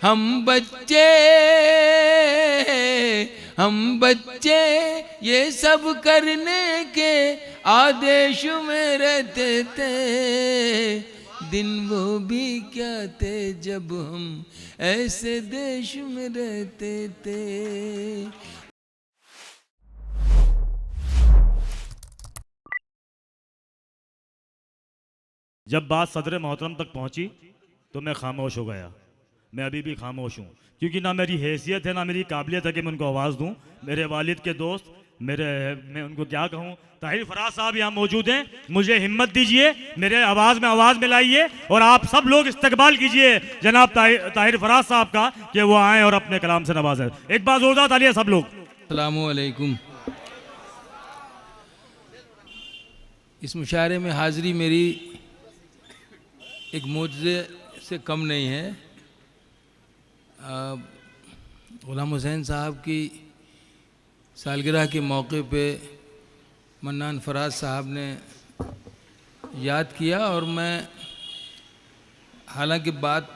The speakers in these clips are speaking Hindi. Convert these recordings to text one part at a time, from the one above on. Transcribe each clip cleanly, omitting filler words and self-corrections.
हम बच्चे ये सब करने के आदेश में रहते थे। दिन वो भी क्या थे जब हम ऐसे देश में रहते थे। जब बात सदर मोहतरम तक पहुंची तो मैं खामोश हो गया। मैं अभी भी खामोश हूँ, क्योंकि ना मेरी हैसियत है ना मेरी काबिलियत है कि मैं उनको आवाज़ दूँ। मेरे वालिद के दोस्त, मैं उनको क्या कहूँ, ताहिर फराज साहब यहाँ मौजूद हैं। मुझे हिम्मत दीजिए, मेरे आवाज़ में आवाज़ मिलाइए और आप सब लोग इस्तकबाल कीजिए जनाब ताहिर फराज साहब का कि वो आएँ और अपने कलाम से नवाजें। एक बार जोरदार तालियां सब लोग। अस्सलामु अलैकुम। इस मुशायरे में हाज़िरी मेरी एक मोजज़े से कम नहीं है। ग़ुलाम हुसैन साहब की सालगिरह के मौके पे मन्नान फराज साहब ने याद किया और मैं, हालांकि बात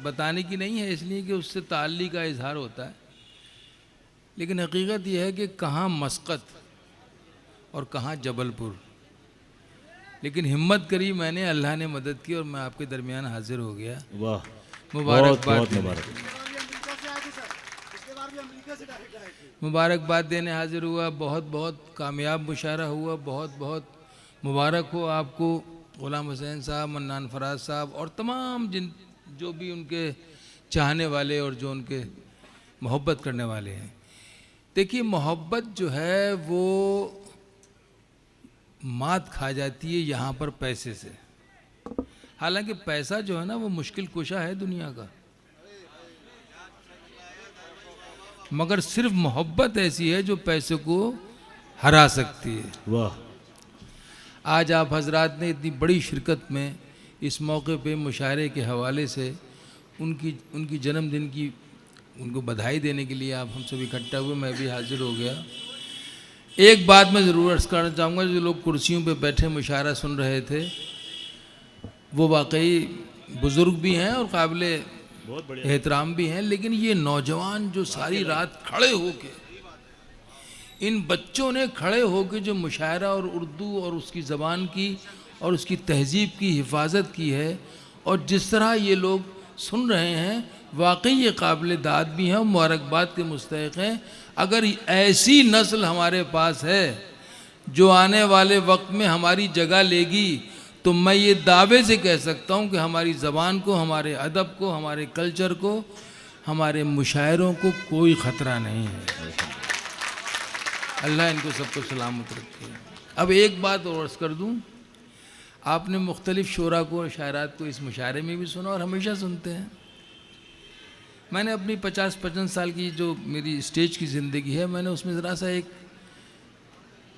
बताने की नहीं है इसलिए कि उससे ताल्ली का इजहार होता है, लेकिन हकीकत यह है कि कहाँ मस्कत और कहाँ जबलपुर, लेकिन हिम्मत करी मैंने, अल्लाह ने मदद की और मैं आपके दरमियान हाजिर हो गया। वाह, मुबारकबाद देने हाजिर हुआ। बहुत बहुत कामयाब मुशायरा हुआ। बहुत बहुत मुबारक हो आपको ग़ुलाम हुसैन साहब, मन्नान फराज साहब और तमाम जो भी उनके चाहने वाले और जो उनके मोहब्बत करने वाले हैं। देखिए, मोहब्बत जो है वो मात खा जाती है यहाँ पर पैसे से। हालांकि पैसा जो है ना वो मुश्किल कुशा है दुनिया का, मगर सिर्फ मोहब्बत ऐसी है जो पैसे को हरा सकती है। वाह। आज आप हजरात ने इतनी बड़ी शिरकत में इस मौके पे मुशायरे के हवाले से उनकी जन्मदिन की उनको बधाई देने के लिए आप हम सब इकट्ठा हुए, मैं भी हाजिर हो गया। एक बात मैं ज़रूर अर्ज़ करना चाहूँगा, जो लोग कुर्सियों पे बैठे मुशायरा सुन रहे थे वो वाकई बुज़ुर्ग भी हैं और काबिले एहतराम भी हैं, लेकिन ये नौजवान जो सारी रात खड़े होके, इन बच्चों ने खड़े होके जो मुशायरा और उर्दू और उसकी ज़बान की और उसकी तहज़ीब की हिफाजत की है, और जिस तरह ये लोग सुन रहे हैं, वाकई ये काबिल दाद भी हैं, मुबारकबाद के मुस्तहिक़ हैं। अगर ऐसी नस्ल हमारे पास है जो आने वाले वक्त में हमारी जगह लेगी, तो मैं ये दावे से कह सकता हूँ कि हमारी ज़बान को, हमारे अदब को, हमारे कल्चर को, हमारे मुशायरों को कोई ख़तरा नहीं है। अल्लाह इनको सबको सलामत रखे। अब एक बात और अर्ज़ कर दूँ, आपने मुख्तलिफ़ शोरा को और शायरात को इस मुशायरे में भी सुना और हमेशा सुनते हैं। मैंने अपनी 50-55 साल की जो मेरी स्टेज की ज़िंदगी है, मैंने उसमें ज़रा सा एक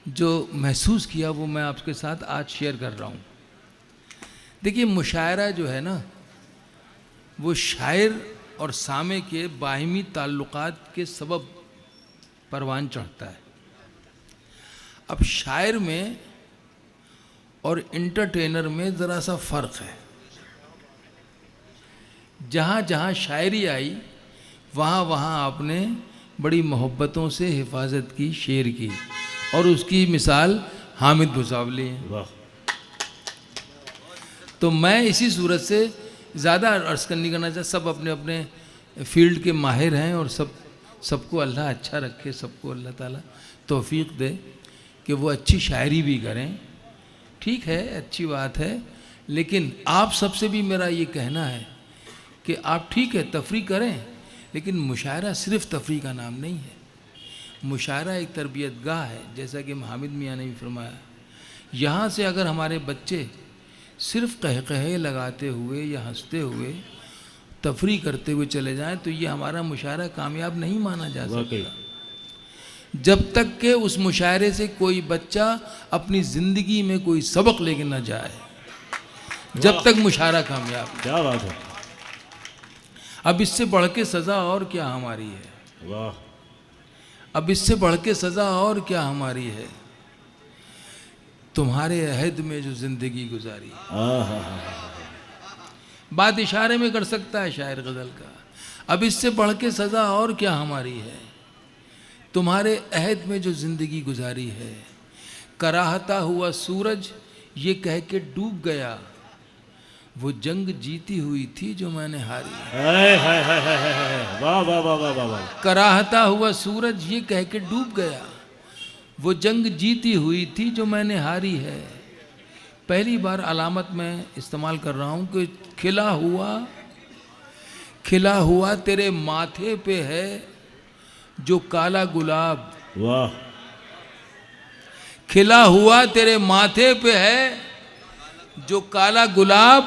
जो महसूस किया वो मैं आपके साथ आज शेयर कर रहा हूँ। देखिए, मुशायरा जो है ना वो शायर और सामे के बाहिमी ताल्लुकात के सबब परवान चढ़ता है। अब शायर में और इंटरटेनर में ज़रा सा फ़र्क है। जहाँ जहाँ शायरी आई वहाँ वहाँ आपने बड़ी मोहब्बतों से हिफाजत की, शेर की, और उसकी मिसाल हामिद भुसावली है। तो मैं इसी सूरत से ज़्यादा अर्ज़ नहीं करना चाहता। सब अपने अपने फील्ड के माहिर हैं और सबको अल्लाह अच्छा रखे, सबको अल्लाह ताला तौफीक दे कि वो अच्छी शायरी भी करें। ठीक है, अच्छी बात है, लेकिन आप सबसे भी मेरा ये कहना है कि आप ठीक है तफरीह करें, लेकिन मुशायरा सिर्फ़ तफरीह का नाम नहीं है। मुशायरा एक तरबियत गाह है, जैसा कि हामिद मियाँ ने भी फरमाया। यहाँ से अगर हमारे बच्चे सिर्फ़ कहकहे लगाते हुए या हंसते हुए तफरीह करते हुए चले जाएं, तो ये हमारा मुशायरा कामयाब नहीं माना जा सकता। जब तक कि उस मुशायरे से कोई बच्चा अपनी ज़िंदगी में कोई सबक लेके न जाए, जब तक मुशायरा कामयाब। क्या बात है। अब इससे बढ़ के सज़ा और क्या हमारी है। वाह। अब इससे बढ़ के सज़ा और क्या हमारी है, तुम्हारे अहद में जो ज़िंदगी गुजारी। बात इशारे में कर सकता है शायर गज़ल का। अब इससे बढ़ के सज़ा और क्या हमारी है। तुम्हारे अहद में जो ज़िंदगी गुजारी है, कराहता हुआ सूरज ये कह के डूब गया, वो जंग जीती हुई थी जो मैंने हारी। हाय हाय हाय हाय हाय हाय, वाह वाह वाह वाह वाह वाह। कराहता हुआ सूरज ये कह के डूब गया, वो जंग जीती हुई थी जो मैंने हारी है। पहली बार अलामत में इस्तेमाल कर रहा हूँ कि खिला हुआ तेरे माथे पे है जो काला गुलाब। वाह। खिला हुआ तेरे माथे पे है जो काला गुलाब,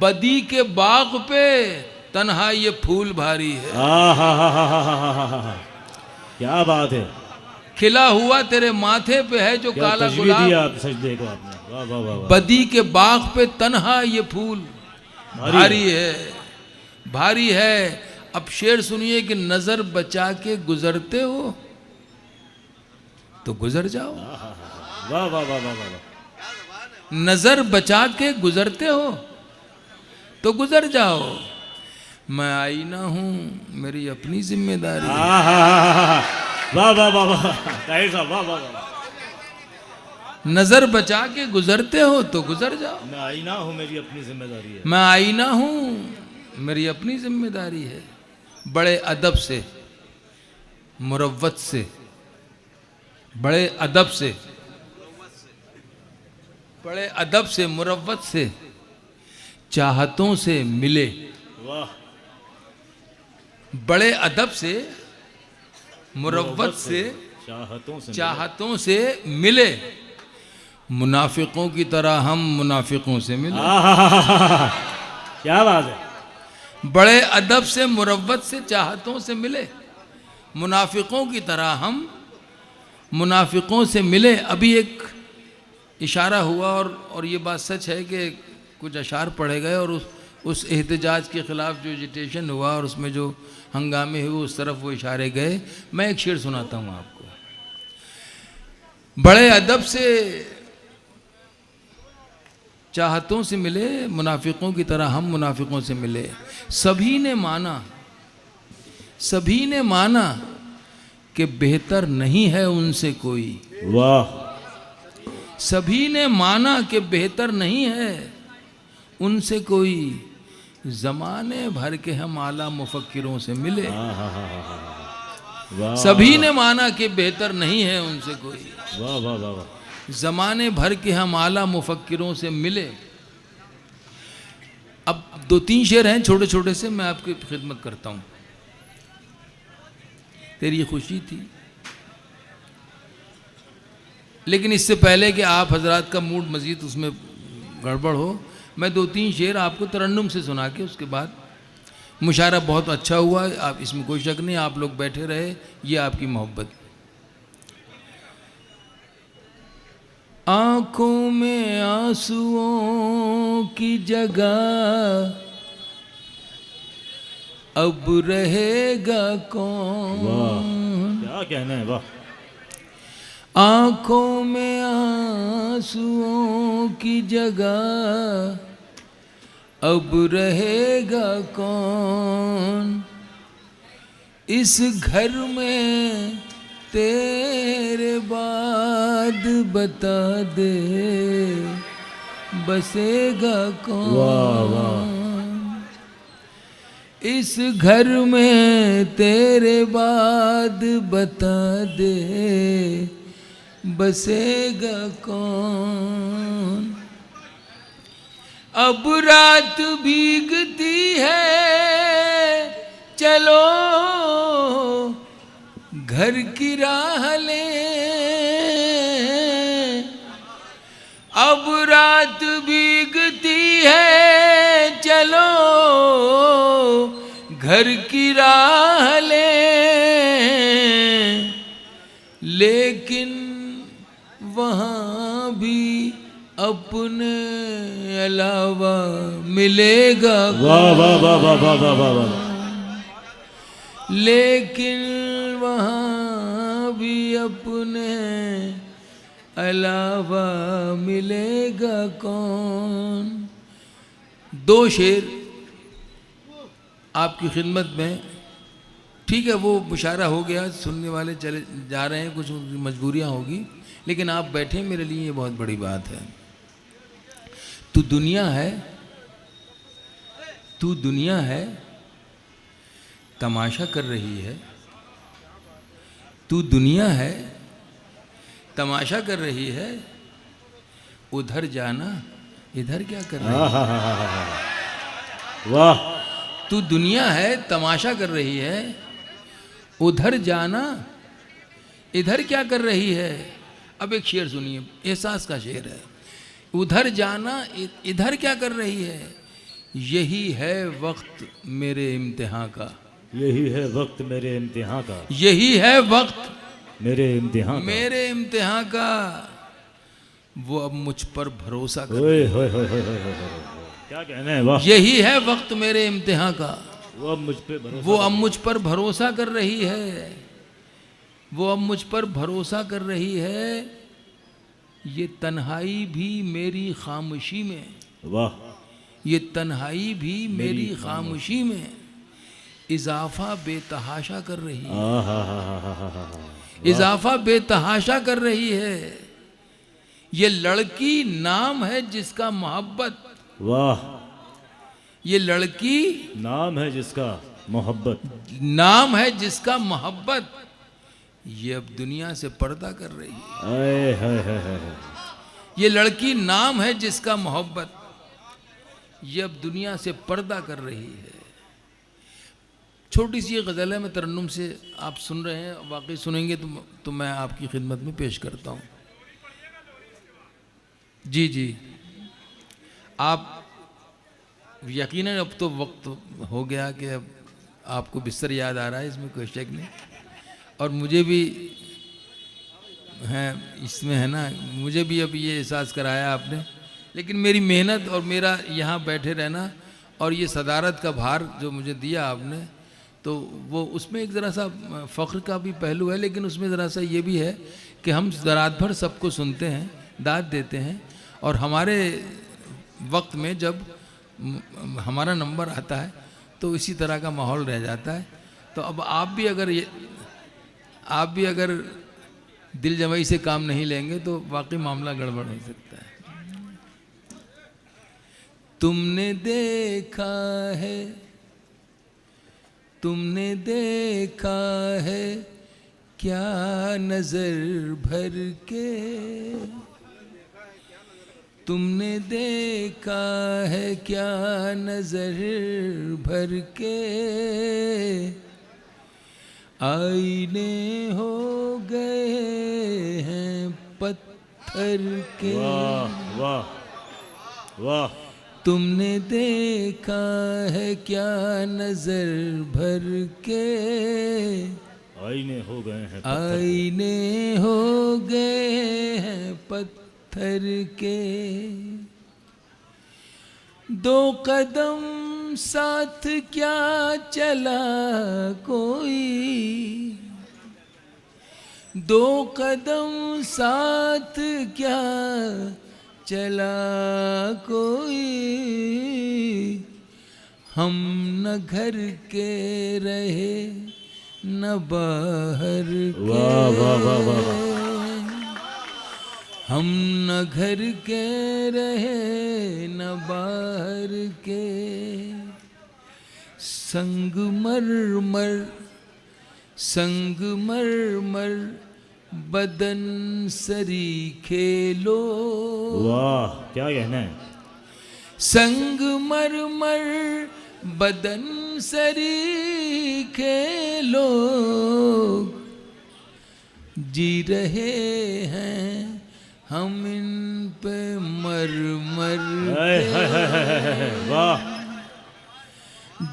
बदी के बाग पे तन्हा ये फूल भारी है। क्या बात है। खिला हुआ तेरे माथे पे है जो क्या काला तशबीह गुलाब, दिया आप सजदे को आपने। वाह वाह वाह वाह। बदी के बाग पे तन्हा ये फूल भारी है, भारी है। अब शेर सुनिए कि नजर बचा के गुजरते हो तो गुजर जाओ। वाह वाह वाह वाह वाह। नजर बचा के गुजरते हो तो गुजर जाओ। मैं आईना हूं, मेरी अपनी जिम्मेदारी है। वाह वाह वाह वाह। ताहिर साहब वाह वाह वाह। नजर बचा के गुजरते हो तो गुजर जाओ। मैं आईना हूँ, मेरी अपनी जिम्मेदारी है। मैं आईना हूं, मेरी अपनी जिम्मेदारी है। बड़े अदब से, मुरव्वत से, बड़े अदब से, बड़े अदब से, मुरव्वत से, चाहतों से मिले। वाह। बड़े अदब से, मुरव्वत से, चाहतों से मिले। मुनाफिकों की तरह हम मुनाफिकों से मिले। क्या बात है। बड़े अदब से, मुरव्वत से, चाहतों से मिले। मुनाफिकों की तरह हम मुनाफिकों से मिले। अभी एक इशारा हुआ और ये बात सच है कि कुछ अशार पढ़े गए और उस एहतजाज के ख़िलाफ़ जो एजिटेशन हुआ और उसमें जो हंगामे हुए उस तरफ वो इशारे गए। मैं एक शेर सुनाता हूँ आपको। बड़े अदब से, चाहतों से मिले, मुनाफिकों की तरह हम मुनाफिकों से मिले। सभी ने माना कि बेहतर नहीं है उनसे कोई। वाह। सभी ने माना कि बेहतर नहीं है उनसे कोई। ज़माने भर के हम आला मुफक्किरों से मिले। सभी ने माना कि बेहतर नहीं है उनसे कोई। वाह वाह वाह वाह। ज़माने भर के हम आला मुफक्किरों से मिले। अब 2-3 शेर हैं छोटे छोटे से, मैं आपकी खिदमत करता हूँ। तेरी खुशी थी, लेकिन इससे पहले कि आप हजरात का मूड मज़ीद उसमें गड़बड़ हो, मैं 2-3 शेर आपको तरन्नुम से सुना के उसके बाद मुशायरा बहुत अच्छा हुआ। आप इसमें कोई शक नहीं, आप लोग बैठे रहे, ये आपकी मोहब्बत। आँखों में आंसुओं की जगह अब रहेगा कौन। वाह, क्या कहना है। वाह। आँखों में आंसुओं की जगह अब रहेगा कौन। इस घर में तेरे बाद बता दे बसेगा कौन। वाह वाह। इस घर में तेरे बाद बता दे बसेगा कौन। अब रात भीगती है चलो घर की राह ले। अब रात भीगती है चलो घर की राह ले। लेकिन वहाँ भी अपने अलावा मिलेगा। वाह वाह वाह वाह वाह वाह वाह वाह। लेकिन वहाँ भी अपने अलावा मिलेगा कौन। 2 शेर आपकी खिदमत में, ठीक है वो मुशायरा हो गया, सुनने वाले चले जा रहे हैं, कुछ उनकी मजबूरियाँ होगी, लेकिन आप बैठे मेरे लिए ये बहुत बड़ी बात है। तू दुनिया है, तू दुनिया है, तमाशा कर रही है। तू दुनिया है, तमाशा कर रही है, उधर जाना इधर क्या कर रही है। वाह, तू दुनिया है, तमाशा कर रही है, उधर जाना इधर क्या कर रही है। अब एक शेर सुनिए, एहसास का शेर है। उधर जाना इधर क्या कर रही है, यही है वक्त मेरे इम्तिहान का। यही है वक्त मेरे इम्तिहान का। यही है वक्त मेरे इम्तिहान का। मेरे इम्तिहान का। वो अब मुझ पर भरोसा कर, ओए होए होए होए होए होए। क्या कहना है, वाह। यही है वक्त मेरे इम्तिहान का। वो अब मुझ पे भरोसा, वो अब मुझ पर भरोसा कर रही है, वो अब मुझ पर भरोसा कर रही है। ये तन्हाई भी मेरी खामोशी में, वाह, ये तन्हाई भी मेरी खामोशी में इजाफा बेतहाशा कर रही है। इजाफा बेतहाशा कर रही है। ये लड़की नाम है जिसका मोहब्बत, वाह। ये लड़की नाम है जिसका मोहब्बत, नाम है जिसका मोहब्बत, ये अब दुनिया से पर्दा कर रही है। आए हाय हाय हाय। ये लड़की नाम है जिसका मोहब्बत, ये अब दुनिया से पर्दा कर रही है। छोटी सी ये गज़ल है, मैं तरन्नुम से आप सुन रहे हैं, वाकई सुनेंगे तो मैं आपकी खिदमत में पेश करता हूँ। जी जी, आप यकीनन अब तो वक्त हो गया कि अब आपको बिस्तर याद आ रहा है, इसमें कोई शक नहीं। और मुझे भी है, इसमें है ना, मुझे भी अब ये एहसास कराया आपने। लेकिन मेरी मेहनत और मेरा यहाँ बैठे रहना और ये सदारत का भार जो मुझे दिया आपने, तो वो उसमें एक ज़रा सा फ़ख्र का भी पहलू है, लेकिन उसमें ज़रा सा ये भी है कि हम रात भर सबको सुनते हैं, दाद देते हैं, और हमारे वक्त में जब हमारा नंबर आता है तो इसी तरह का माहौल रह जाता है। तो अब आप भी अगर दिल जमाई से काम नहीं लेंगे तो वाकई मामला गड़बड़ हो सकता है। तुमने देखा है, तुमने देखा है क्या नजर भर के, तुमने देखा है क्या नजर भर के, आईने हो गए हैं पत्थर के। वाह वाह वाह। तुमने देखा है क्या नजर भर के, आईने हो गए हैं, आईने हो गए हैं पत्थर के। दो कदम साथ क्या चला कोई, दो कदम साथ क्या चला कोई, हम न घर के रहे न बाहर के। वाह वाह वाह वाह। हम न घर के रहे न बाहर के, संगमरमर संगमरमर बदन सरी खेलो। वाह, क्या कहना है। संगमरमर बदन सरी खेलो, जी रहे हैं हम इन पे मर मर के। वाह।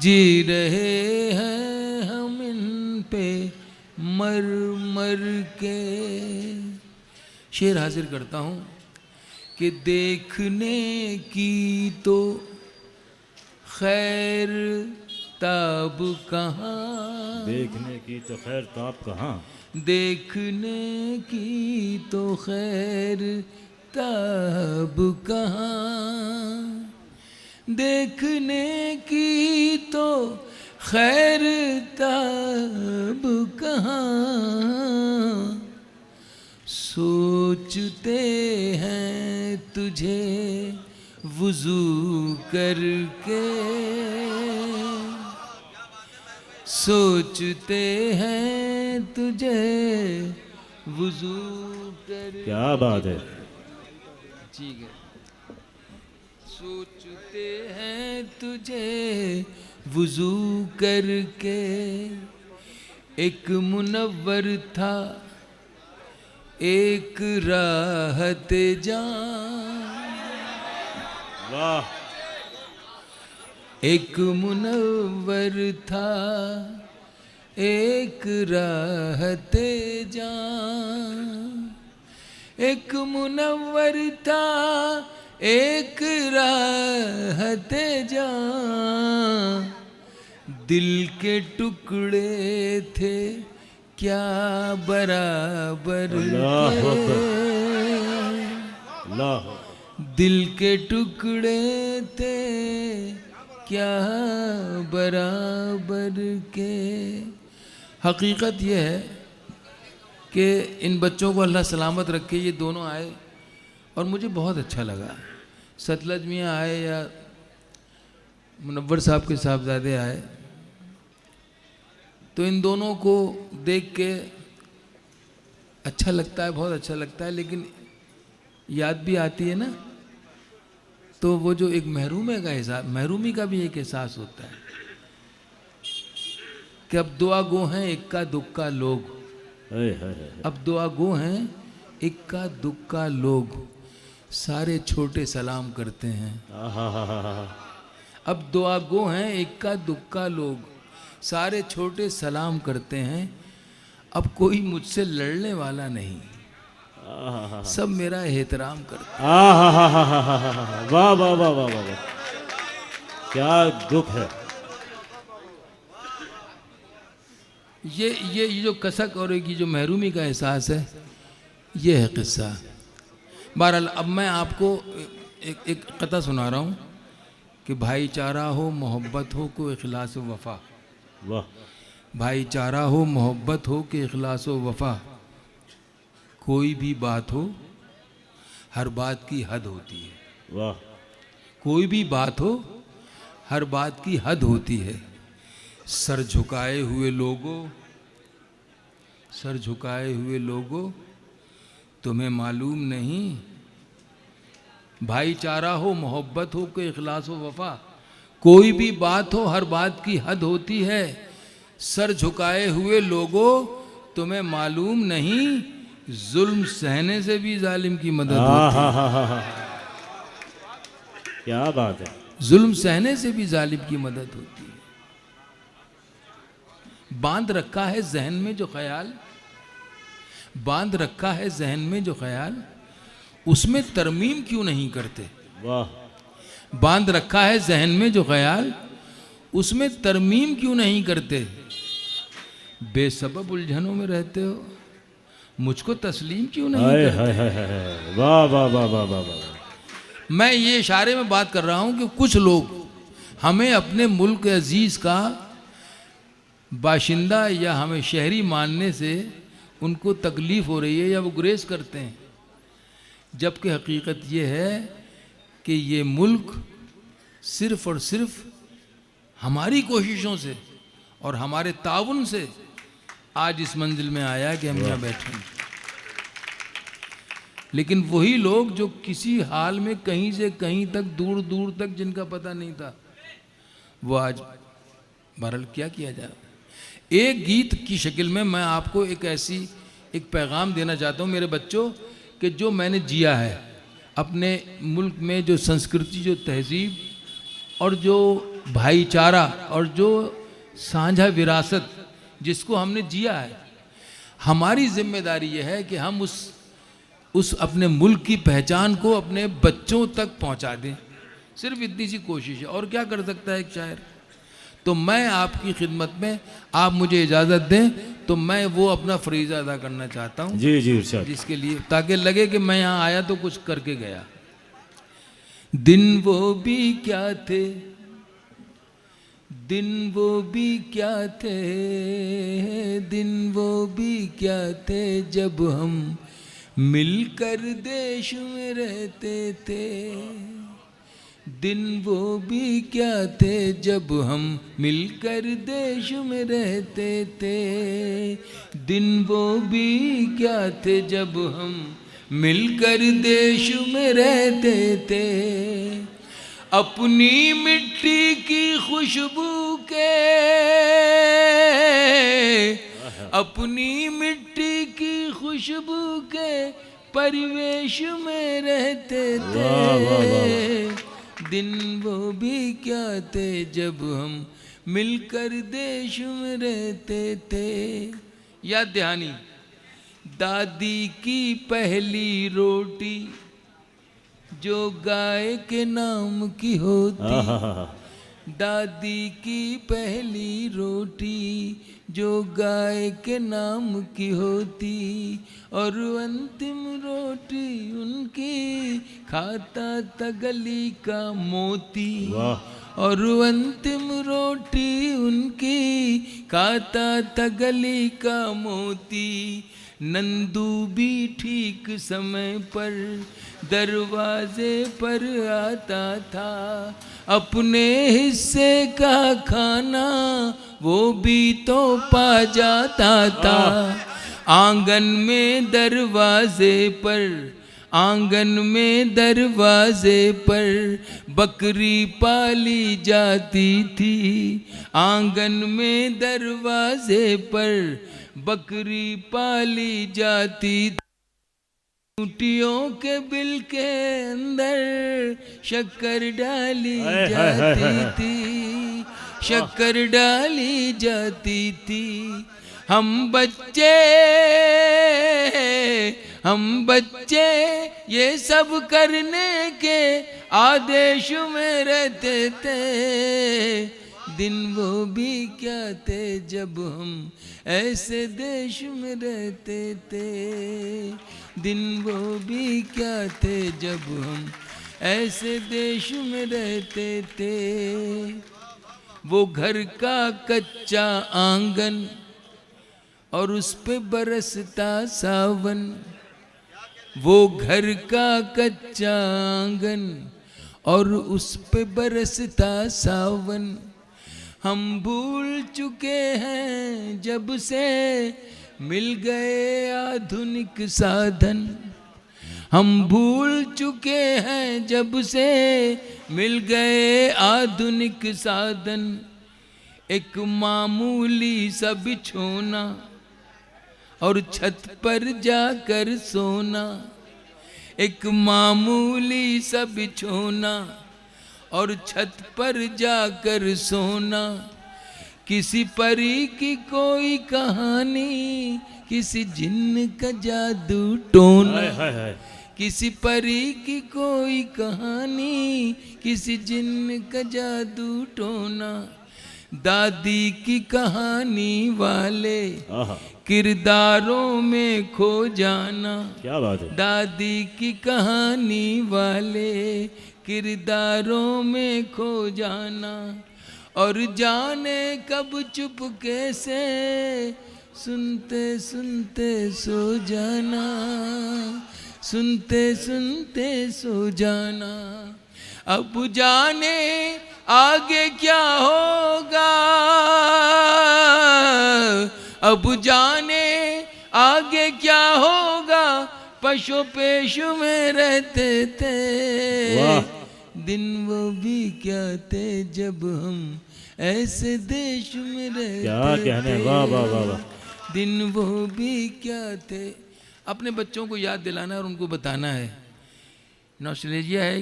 जी रहे हैं हम इन पे मर मर के। शेर हाजिर करता हूँ कि देखने की तो खैर ताब कहाँ, देखने की तो खैर ताब कहाँ, देखने की तो खैर ताब कहाँ, देखने की तो खैर तब कहाँ सोचते हैं तुझे वुजू करके, सोचते हैं तुझे वुजू करके। क्या बात है। ठीक है। सोचते हैं तुझे वुजू करके, एक मुनव्वर था एक राहत जान, वाह। एक मुनव्वर था एक राहत जान, एक मुनव्वर था एक राहत जान, दिल के टुकड़े थे क्या बराबर अल्लाह के, अल्लाह। दिल के टुकड़े थे क्या बराबर के। हकीकत यह है कि इन बच्चों को अल्लाह सलामत रखे, ये दोनों आए और मुझे बहुत अच्छा लगा। सतलज मियाँ आए या मुनव्वर साहब के साहबजादे आए, तो इन दोनों को देख के अच्छा लगता है, बहुत अच्छा लगता है। लेकिन याद भी आती है ना, तो वो जो एक महरूमे का एहसास, महरूमी का भी एक एहसास होता है कि अब दुआ गो हैं इक्का दुक्का लोग, अब दुआ गो हैं इक्का दुक्का लोग, सारे छोटे सलाम करते हैं। अब दुआ गो हैं इक्का दुक्का लोग, सारे छोटे सलाम करते हैं। अब कोई मुझसे लड़ने वाला नहीं, सब मेरा एहतराम करते हैं। वाह वाह वाह वाह वाह, क्या दुख है। ये जो कसक और ये जो महरूमी का एहसास है, ये है किस्सा। बहरहाल अब मैं आपको एक कथा सुना रहा हूँ कि भाईचारा हो, मोहब्बत हो, को इखलास व वफा। वाह। भाईचारा हो, मोहब्बत हो, कि इखलास व वफा, कोई भी बात हो हर बात की हद होती है। वाह। कोई भी बात हो हर बात की हद होती है। सर झुकाए हुए लोगों, सर झुकाए हुए लोगों, तुम्हें मालूम नहीं, भाईचारा हो, मोहब्बत हो, कि इखलास व वफा, कोई भी बात हो हर बात की हद होती है। सर झुकाए हुए लोगों, तुम्हें मालूम नहीं, जुल्म सहने से भी जालिम की मदद होती है। क्या बात है। जुल्म सहने से भी जालिम की मदद होती है। बांध रखा है जहन में जो ख्याल, बांध रखा है जहन में जो ख्याल, उसमें तरमीम क्यों नहीं करते। वाह। बांध रखा है जहन में जो ख्याल, उसमें तरमीम क्यों नहीं करते। बेसबब उलझनों में रहते हो, मुझको तस्लीम क्यों नहीं हाय करते। हाय हाय हाय, वाह वाह वाह वाह वाह वाह। मैं ये इशारे में बात कर रहा हूं कि कुछ लोग हमें अपने मुल्क अजीज का बाशिंदा या हमें शहरी मानने से उनको तकलीफ हो रही है या वो गुरेज करते हैं, जबकि हकीकत ये है कि ये मुल्क सिर्फ और सिर्फ हमारी कोशिशों से और हमारे ताउन से आज इस मंजिल में आया कि हम यहाँ बैठे हैं। लेकिन वही लोग जो किसी हाल में कहीं से कहीं तक, दूर दूर तक, जिनका पता नहीं था, वो आज बहरहाल क्या किया जाए। एक गीत की शक्ल में मैं आपको एक पैगाम देना चाहता हूँ मेरे बच्चों, कि जो मैंने जिया है अपने मुल्क में, जो संस्कृति, जो तहजीब और जो भाईचारा और जो साझा विरासत जिसको हमने जिया है, हमारी जिम्मेदारी यह है कि हम उस अपने मुल्क की पहचान को अपने बच्चों तक पहुंचा दें। सिर्फ इतनी सी कोशिश है। और क्या कर सकता है एक शायर। तो मैं आपकी खिदमत में, आप मुझे इजाज़त दें तो मैं वो अपना फरीज़ा अदा करना चाहता हूँ, जी जी इरशाद। जिसके लिए, ताकि लगे कि मैं यहाँ आया तो कुछ करके गया। दिन वो भी क्या थे, दिन वो भी क्या थे, दिन वो भी क्या थे जब हम मिलकर देश में रहते थे। दिन वो भी क्या थे जब हम मिलकर देश में रहते थे। दिन वो भी क्या थे जब हम मिलकर देश में रहते थे। अपनी मिट्टी की खुशबू के, अपनी मिट्टी की खुशबू के परिवेश में रहते थे। दिन वो भी क्या थे जब हम मिलकर देश में रहते थे। याद दहानी, दादी की पहली रोटी जो गाय के नाम की होती, दादी की पहली रोटी जो गाय के नाम की होती, और अंतिम रोटी उनकी खाता था गली का मोती। और अंतिम रोटी उनकी खाता था गली का मोती। नंदू भी ठीक समय पर दरवाजे पर आता था, अपने हिस्से का खाना वो भी तो पा जाता था। आंगन में दरवाजे पर, आंगन में दरवाजे पर बकरी पाली जाती थी। आंगन में दरवाजे पर बकरी पाली जाती थी। चूटियों के बिल के अंदर शक्कर डाली जाती थी, शक्कर डाली जाती थी। हम बच्चे ये सब करने के आदेश में रहते थे। दिन वो भी क्या थे जब हम ऐसे देश में रहते थे। दिन वो भी क्या थे जब हम ऐसे देश में रहते थे। वो घर का कच्चा आंगन और उस पे बरसता सावन। वो घर का कच्चा आंगन और उस पे बरसता सावन। हम भूल चुके हैं जब से मिल गए आधुनिक साधन। हम भूल चुके हैं जब से मिल गए आधुनिक साधन। एक मामूली सा बिछोना और छत पर जाकर सोना। एक मामूली सा बिछोना और छत पर जाकर सोना। किसी परी की कोई कहानी, किसी जिन्न का जादू टोना। किसी परी की कोई कहानी, किसी जिन्न का जादू टोना। दादी की कहानी वाले किरदारों में खो जाना। क्या बात है। दादी की कहानी वाले किरदारों में खो जाना। और जाने कब चुपके से सुनते सुनते सो जाना। सुनते सुनते सो जाना। अब जाने आगे क्या होगा। अब जाने आगे क्या होगा। पशु पेशु में रहते थे। दिन वो भी क्या थे जब हम ऐसे देश में रहते क्या कहने। वाह वाह वाह वाह। दिन वो भी क्या थे। अपने बच्चों को याद दिलाना और उनको बताना है। नॉस्टैल्जिया है,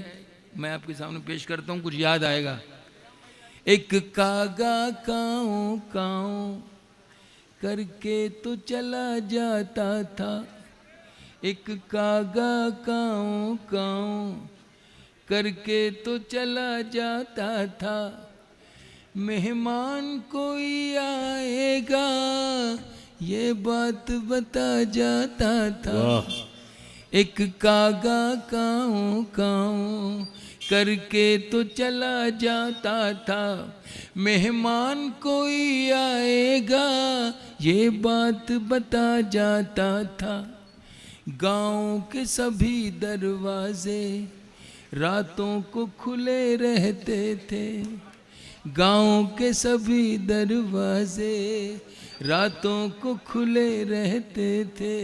मैं आपके सामने पेश करता हूँ, कुछ याद आएगा। एक कागा काऊ काऊ करके तो चला जाता था। एक कागा काऊ काऊ करके तो चला जाता था। मेहमान कोई आएगा ये बात बता जाता था। एक कागा काऊ काऊ करके तो चला जाता था, मेहमान कोई आएगा ये बात बता जाता था। गांव के सभी दरवाजे रातों को खुले रहते थे, गांव के सभी दरवाजे रातों को खुले रहते थे।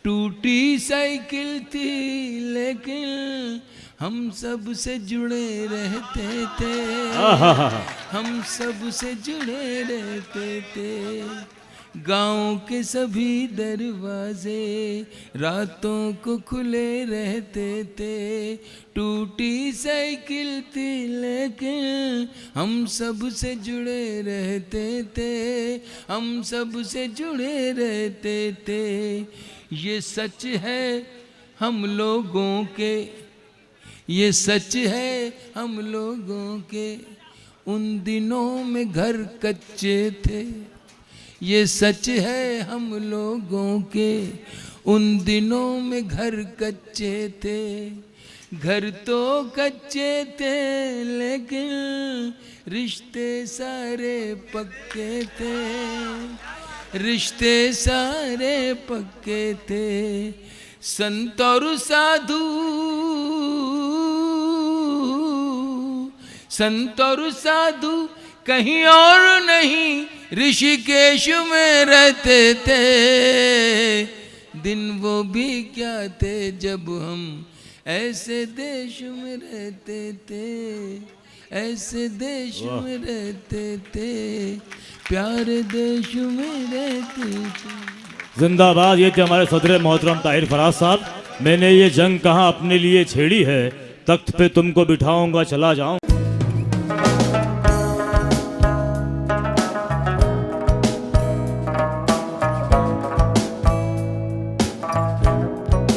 टूटी साइकिल थी लेकिन हम सब से जुड़े रहते थे, हम सब से जुड़े रहते थे। गांव के सभी दरवाजे रातों को खुले रहते थे। टूटी साइकिल थी लेकिन हम सब से जुड़े रहते थे, हम सब से जुड़े रहते थे। ये सच है हम लोगों के, ये सच है हम लोगों के, उन दिनों में घर कच्चे थे। ये सच है हम लोगों के, उन दिनों में घर कच्चे थे। घर तो कच्चे थे लेकिन रिश्ते सारे पक्के थे, रिश्ते सारे पक्के थे। संत और साधु, संत और साधु कहीं और नहीं ऋषिकेश में रहते थे। दिन वो भी क्या थे जब हम ऐसे देश में रहते थे, ऐसे देश में रहते थे, प्यारे देश में रहते थे। जिंदाबाद। ये थे हमारे सदर मोहतरम ताहिर फराज साहब। मैंने ये जंग कहाँ अपने लिए छेड़ी है, तख्त पे तुमको बिठाऊंगा चला जाऊं।